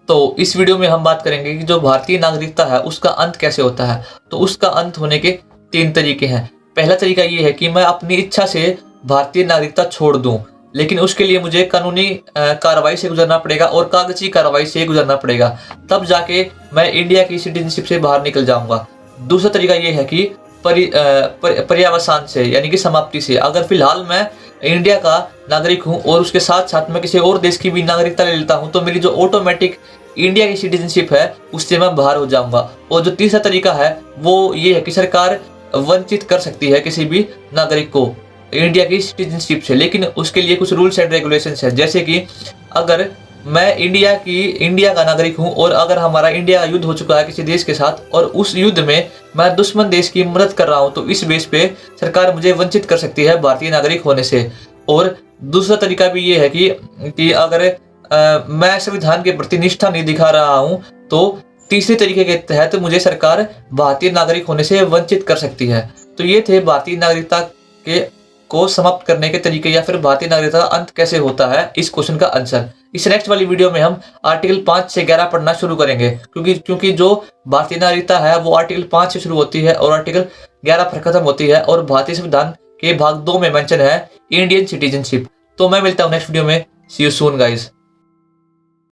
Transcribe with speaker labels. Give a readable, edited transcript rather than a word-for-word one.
Speaker 1: तो इस वीडियो में हम बात करेंगे कि जो भारतीय नागरिकता है उसका अंत कैसे होता है। तो उसका अंत होने के 3 तरीके हैं। पहला तरीका ये है कि मैं अपनी इच्छा से भारतीय नागरिकता छोड़ दूं, लेकिन उसके लिए मुझे कानूनी कार्रवाई से गुजरना पड़ेगा और कागजी कार्रवाई से गुजरना पड़ेगा, तब जाके मैं इंडिया की सिटीजनशिप से बाहर निकल जाऊंगा। दूसरा तरीका ये है कि पर्यावसान से, यानी कि समाप्ति से। अगर फिलहाल मैं इंडिया का नागरिक हूं और उसके साथ साथ मैं किसी और देश की भी नागरिकता ले लेता हूं, तो मेरी जो ऑटोमेटिक इंडिया की सिटीजनशिप है उससे मैं बाहर हो जाऊंगा। और जो तीसरा तरीका है वो ये है कि सरकार वंचित कर सकती है किसी भी नागरिक को इंडिया की सिटीजनशिप से, लेकिन उसके लिए कुछ रूल्स एंड रेगुलेशंस है। जैसे कि अगर मैं इंडिया का नागरिक हूं और अगर हमारा इंडिया युद्ध हो चुका है किसी देश के साथ और उस युद्ध में मैं दुश्मन देश की मदद कर रहा हूं, तो इस बेस पे सरकार मुझे वंचित कर सकती है भारतीय नागरिक होने से। और दूसरा तरीका भी ये है कि अगर मैं संविधान के प्रति निष्ठा नहीं दिखा रहा हूं, तो तीसरे तरीके के तहत मुझे सरकार भारतीय नागरिक होने से वंचित कर सकती है। तो ये थे भारतीय नागरिकता को समाप्त करने के तरीके, या फिर भारतीय नागरिकता का अंत कैसे होता है, इस क्वेश्चन का आंसर। इस नेक्स्ट वाली वीडियो में हम आर्टिकल 5 से 11 पढ़ना शुरू करेंगे, क्योंकि जो भारतीय नागरिकता है वो आर्टिकल 5 से शुरू होती है और आर्टिकल 11 पर खत्म होती है, और भारतीय संविधान के भाग 2 में मेंशन है इंडियन सिटीजनशिप। तो मैं मिलता हूँ नेक्स्ट वीडियो में। सी यू सून गाइज।